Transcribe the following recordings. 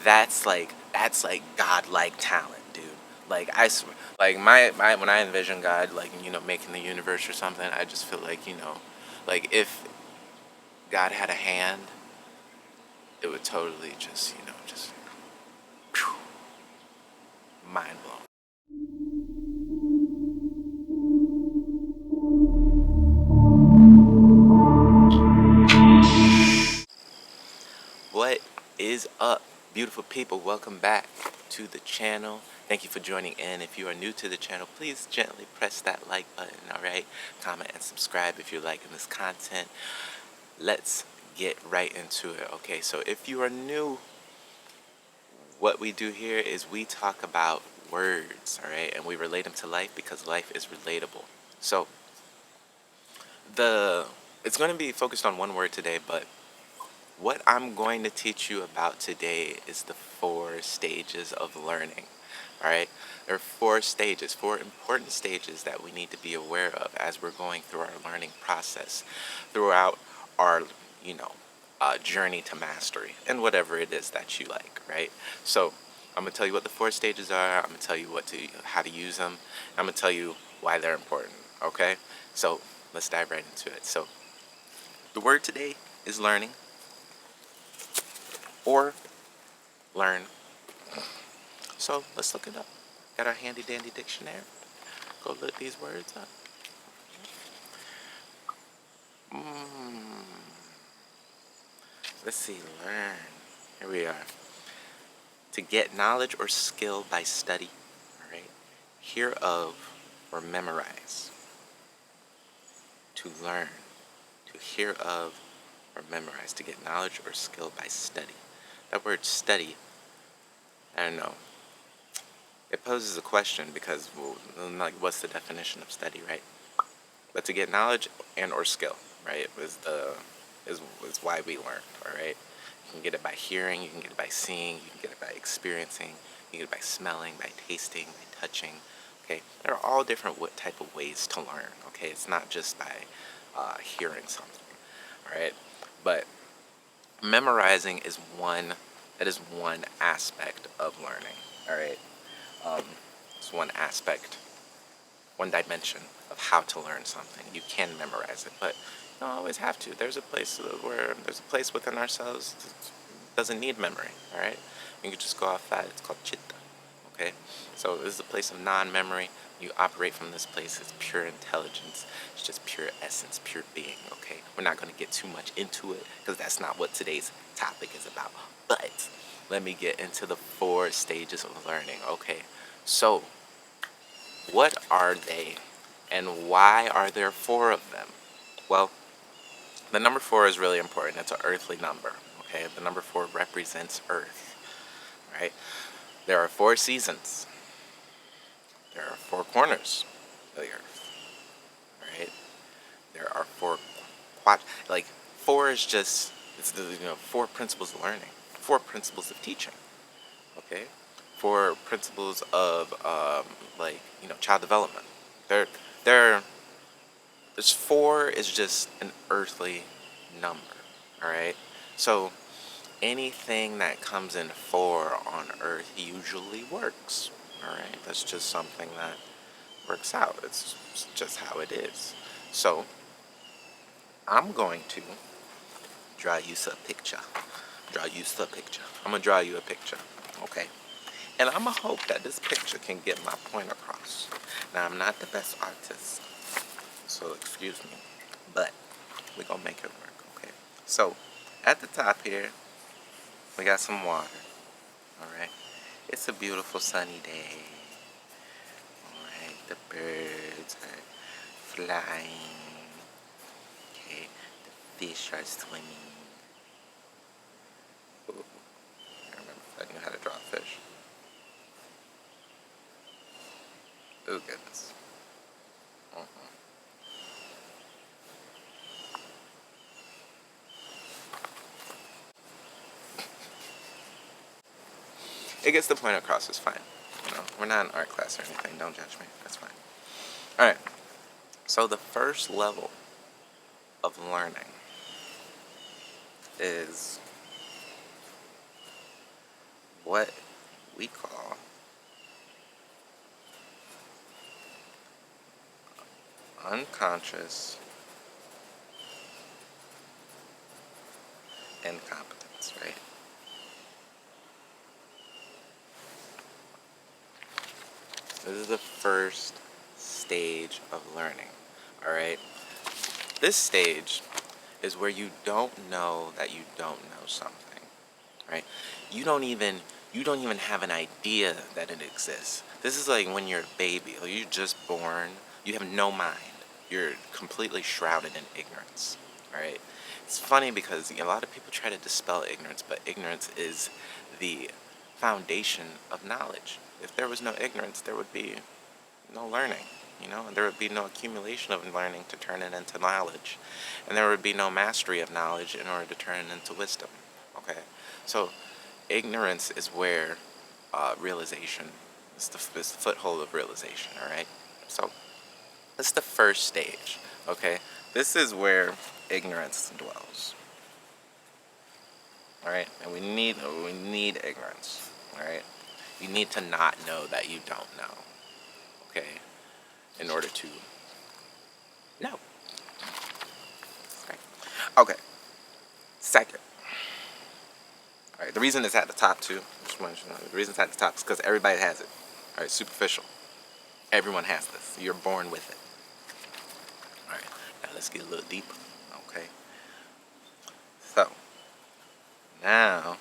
that's like godlike talent, dude. Like I swear, like my when I envision God, like making the universe or something, I just feel like like if God had a hand, it would totally just phew, mind blown. What is up, beautiful people? Welcome back to the channel. Thank you for joining in. If you are new to the channel, please gently press that like button, alright? Comment and subscribe if you're liking this content. Let's get right into it, okay? So if you are new, what we do here is we talk about words, alright? And we relate them to life because life is relatable. So the it's going to be focused on one word today, but what I'm going to teach you about today is the 4 stages of learning. All right, there are 4 stages, 4 important stages that we need to be aware of as we're going through our learning process, throughout our, you know, journey to mastery, and whatever it is that you like. Right. So I'm gonna tell you what the 4 stages are. I'm gonna tell you how to use them. I'm gonna tell you why they're important. Okay. So let's dive right into it. So the word today is learning, or learn. So let's look it up. Got our handy dandy dictionary. Go look these words up. Mm. Let's see, learn. Here we are. To get knowledge or skill by study. All right. Hear of or memorize. To learn. To hear of or memorize. To get knowledge or skill by study. That word study, I don't know. It poses a question because, well, like, what's the definition of study, right? But to get knowledge and or skill, right, is why we learn. All right. You can get it by hearing. You can get it by seeing. You can get it by experiencing. You can get it by smelling, by tasting, by touching. Okay. There are all different type of ways to learn. Okay. It's not just by hearing something. All right. But memorizing is one. That is one aspect of learning. All right. It's one aspect, one dimension of how to learn something. You can memorize it, but you don't always have to. There's a place within ourselves that doesn't need memory. All right, you can just go outside. It's called chitta. Okay, so this is a place of non-memory. You operate from this place. It's pure intelligence. It's just pure essence, pure being. Okay, we're not going to get too much into it because that's not what today's topic is about. But let me get into the 4 stages of learning. Okay, so what are they, and why are there 4 of them? Well, the number 4 is really important. It's an earthly number. Okay, the number 4 represents Earth. Right? There are 4 seasons. There are 4 corners of the Earth. Right? There are 4 like 4 is just it's the 4 principles of learning, 4 principles of teaching. Okay, 4 principles of child development. They're they're This 4 is just an earthly number, all right? So anything that comes in 4 on Earth usually works, all right? That's just something that works out. It's just how it is. So I'm going to draw you a picture. I'm gonna draw you a picture, okay? And I'm gonna hope that this picture can get my point across. Now, I'm not the best artist, so excuse me, but we're gonna make it work, okay? So at the top here, we got some water. All right, it's a beautiful sunny day. All right, the birds are flying. Okay, the fish are swimming. Ooh, I remember if I knew how to draw a fish. Oh goodness. It gets the point across. It's fine. We're not in art class or anything. Don't judge me. That's fine. All right. So the first level of learning is what we call unconscious incompetence, right? This is the first stage of learning, all right? This stage is where you don't know that you don't know something, right? You don't even you don't even have an idea that it exists. This is like when you're a baby, or you're just born, you have no mind. You're completely shrouded in ignorance, all right? It's funny because a lot of people try to dispel ignorance, but ignorance is the foundation of knowledge. If there was no ignorance, there would be no learning, and there would be no accumulation of learning to turn it into knowledge, and there would be no mastery of knowledge in order to turn it into wisdom. Okay, so ignorance is where realization is the foothold of realization. All right, so this is the first stage. Okay, this is where ignorance dwells. All right, and we need ignorance. All right, you need to not know that you don't know. Okay, in order to know. Okay. Okay. Second. All right. The reason it's at the top too. Just want you to know, the reason it's at the top is because everybody has it. All right. Superficial. Everyone has this. You're born with it. All right. Now let's get a little deeper. Okay. So now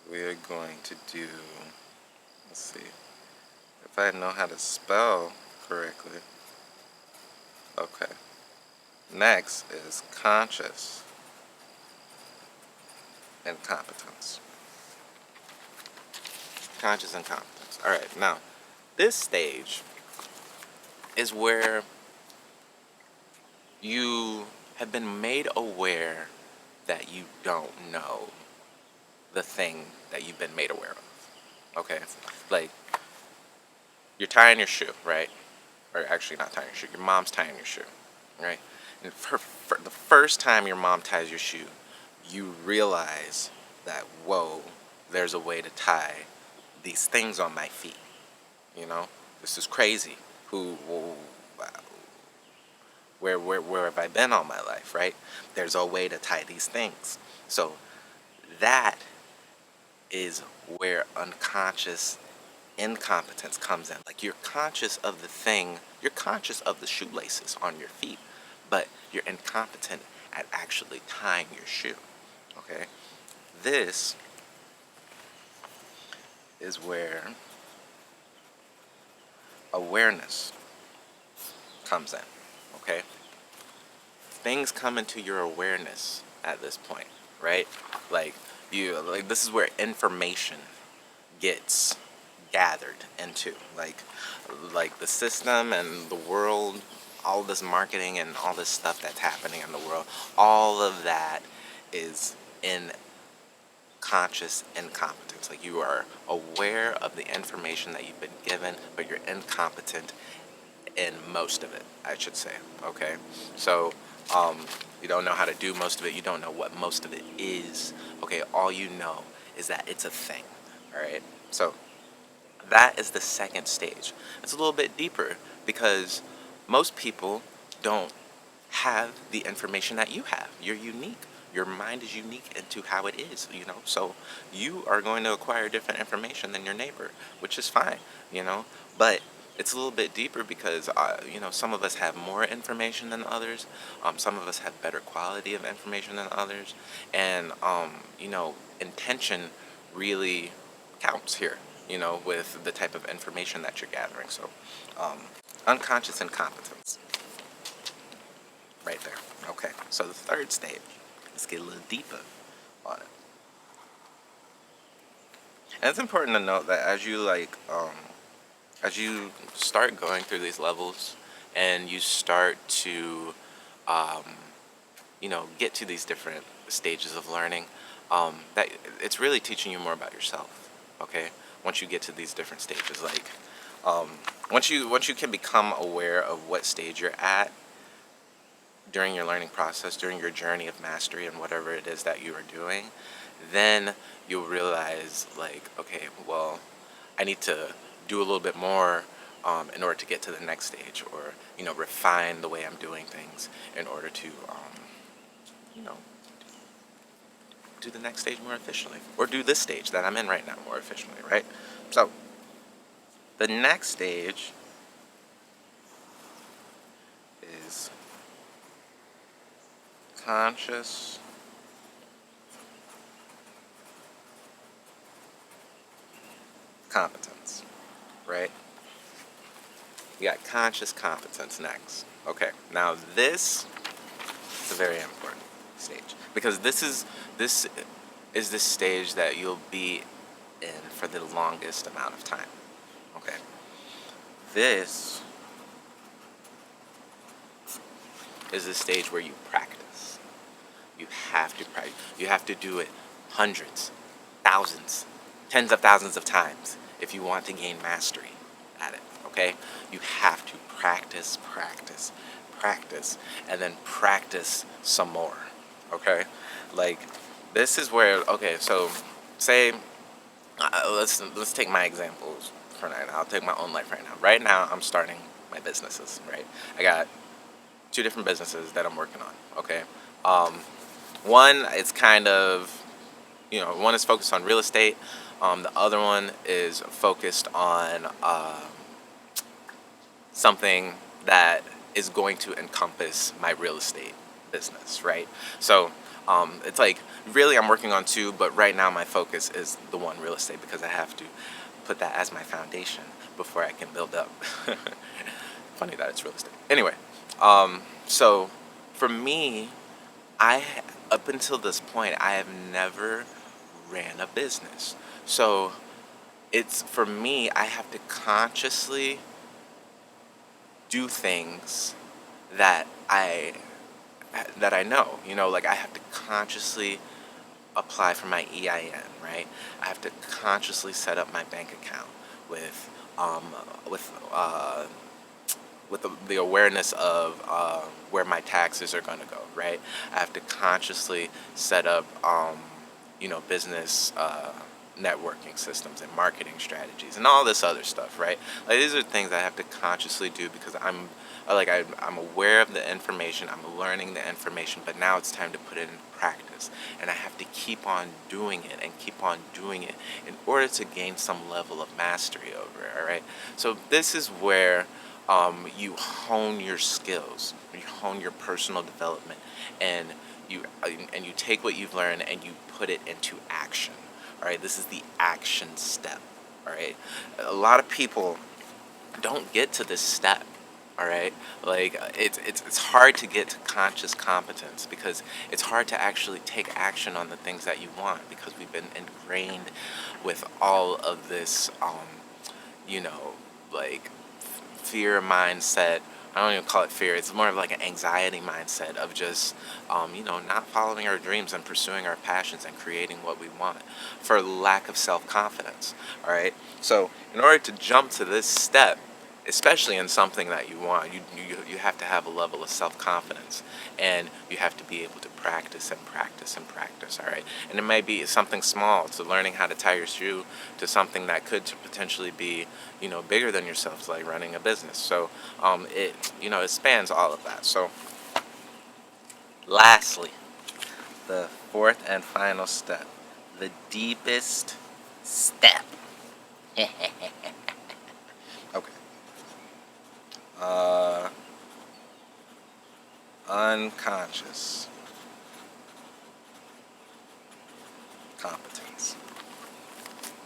we're going to do. Let's see. If I know how to spell correctly. Okay. Next is conscious incompetence. Conscious incompetence. All right. Now, this stage is where you have been made aware that you don't know the thing that you've been made aware of. Okay? Like, you're tying your shoe, right? Or actually, not tying your shoe. Your mom's tying your shoe, right? And for the first time your mom ties your shoe, you realize that, whoa, there's a way to tie these things on my feet. You know? This is crazy. Where have I been all my life, right? There's a way to tie these things. So that is where unconscious incompetence comes in. Like, you're conscious of the thing, you're conscious of the shoelaces on your feet, but you're incompetent at actually tying your shoe. Okay? This is where awareness comes in. Okay? Things come into your awareness at this point, right? Like this is where information gets gathered into, like the system and the world, all this marketing and all this stuff that's happening in the world, all of that is in conscious incompetence. Like, you are aware of the information that you've been given, but you're incompetent in most of it, I should say. Okay, so you don't know how to do most of it. You don't know what most of it is. Okay, all you know is that it's a thing. All right, so that is the second stage. It's a little bit deeper because most people don't have the information that you have. You're unique. Your mind is unique into how it is. So you are going to acquire different information than your neighbor, which is fine. But it's a little bit deeper because, some of us have more information than others. Some of us have better quality of information than others. And, intention really counts here, with the type of information that you're gathering. So, unconscious incompetence. Right there. Okay. So the third stage. Let's get a little deeper on it. And it's important to note that as you start going through these levels and you start to, um, get to these different stages of learning, that it's really teaching you more about yourself. Okay. Once you get to these different stages, um, once you can become aware of what stage you're at, during your learning process, during your journey of mastery and whatever it is that you are doing, then you'll realize, like, okay, well, I need to do a little bit more in order to get to the next stage, or refine the way I'm doing things in order to you know do the next stage more efficiently, or do this stage that I'm in right now more efficiently, right? So the next stage is conscious competence, right? We got conscious competence next. Okay, now this is a very important stage, because this is the stage that you'll be in for the longest amount of time. Okay, this is the stage where you practice. You have to practice. You have to do it hundreds, thousands, tens of thousands of times if you want to gain mastery at it. Okay, you have to practice, practice, practice, and then practice some more. Okay, like this is where, okay, so say let's take my examples for right now. I'll take my own life right now. Right now, I'm starting my businesses. Right, I got two different businesses that I'm working on. Okay, um, one it's kind of one is focused on real estate. The other one is focused on something that is going to encompass my real estate business, right? So it's like really I'm working on two, but right now my focus is the one, real estate, because I have to put that as my foundation before I can build up. Funny that it's real estate. Anyway, so for me, I up until this point I have never ran a business. So it's for me, I have to consciously do things that I know. Like I have to consciously apply for my EIN, right? I have to consciously set up my bank account with um with uh with the awareness of where my taxes are going to go, right? I have to consciously set up business networking systems and marketing strategies and all this other stuff, right? Like these are things I have to consciously do because I'm aware of the information, I'm learning the information, but now it's time to put it into practice, and I have to keep on doing it and keep on doing it in order to gain some level of mastery over it. All right. So this is where you hone your skills, you hone your personal development, and you take what you've learned and you put it into action. All right, this is the action step. All right, a lot of people don't get to this step. All right, like it's hard to get to conscious competence because it's hard to actually take action on the things that you want, because we've been ingrained with all of this you know like fear mindset. I don't even call it fear. It's more of like an anxiety mindset of just, not following our dreams and pursuing our passions and creating what we want for lack of self-confidence. All right. So in order to jump to this step, especially in something that you want, you have to have a level of self-confidence, and you have to be able to practice and practice and practice. All right. And it may be something small, to learning how to tie your shoe, to something that could potentially be bigger than yourself, like running a business. So it spans all of that. So lastly, the fourth and final step, the deepest step. Okay. uh Unconscious competence.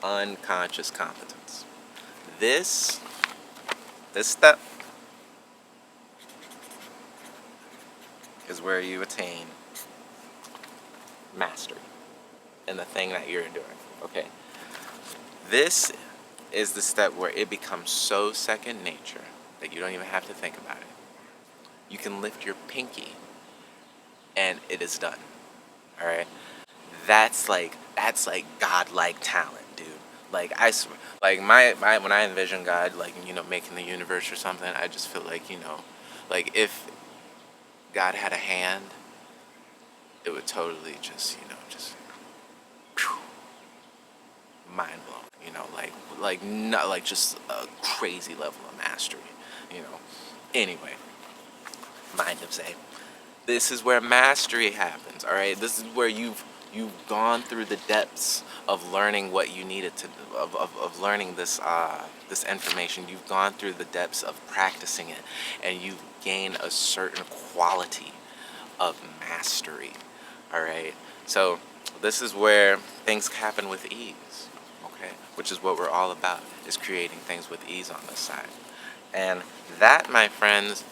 Unconscious competence. This step is where you attain mastery in the thing that you're doing. Okay. This is the step where it becomes so second nature that you don't even have to think about it. You can lift your pinky and it is done. All right. That's like godlike talent, dude. Like like my when I envision God, like making the universe or something, I just feel like like if God had a hand, it would totally just, just phew, mind blown, like not like just a crazy level of mastery, you know. Anyway, mind of Zay. This is where mastery happens, all right? This is where you've gone through the depths of learning what you needed to of learning this information. You've gone through the depths of practicing it, and you've gained a certain quality of mastery. All right. So this is where things happen with ease. Okay, which is what we're all about, is creating things with ease on this side. And that, my friends,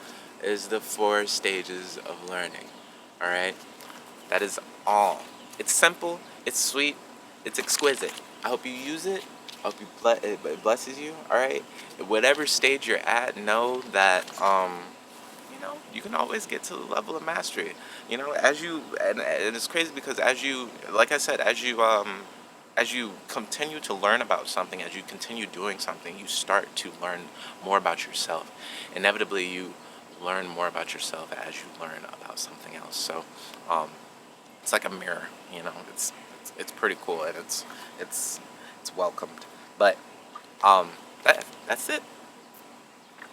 is the 4 stages of learning. All right. That is all. It's simple. It's sweet. It's exquisite. I hope you use it. I hope it blesses you. All right. Whatever stage you're at, know that you can always get to the level of mastery. As you and it's crazy because as you, like I said, as you continue to learn about something, as you continue doing something, you start to learn more about yourself. Inevitably, you learn more about yourself as you learn about something else. So, it's like a mirror. It's pretty cool, and it's welcomed. But that's it.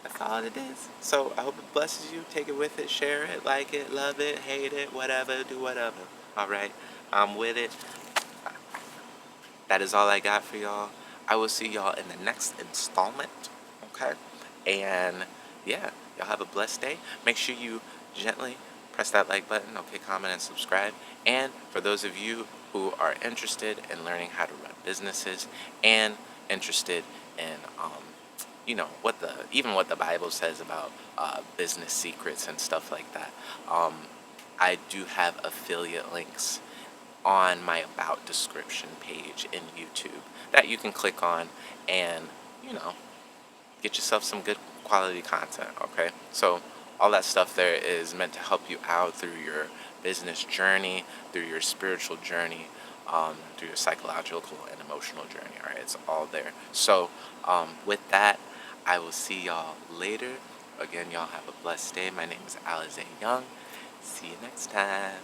That's all it is. So I hope it blesses you. Take it with it, share it, like it, love it, hate it, whatever, do whatever. All right, I'm with it. That is all I got for y'all. I will see y'all in the next installment. Okay, and yeah, y'all have a blessed day. Make sure you gently press that like button. Okay, comment and subscribe. And for those of you who are interested in learning how to run businesses and interested in what the Bible says about business secrets and stuff like that. I do have affiliate links on my about description page in YouTube that you can click on and you know get yourself some good quality content. Okay, so all that stuff there is meant to help you out through your business journey, through your spiritual journey, through your psychological and emotional journey. All right, it's all there. So with that, I will see y'all later. Again, y'all have a blessed day. My name is Alezae Young. See you next time.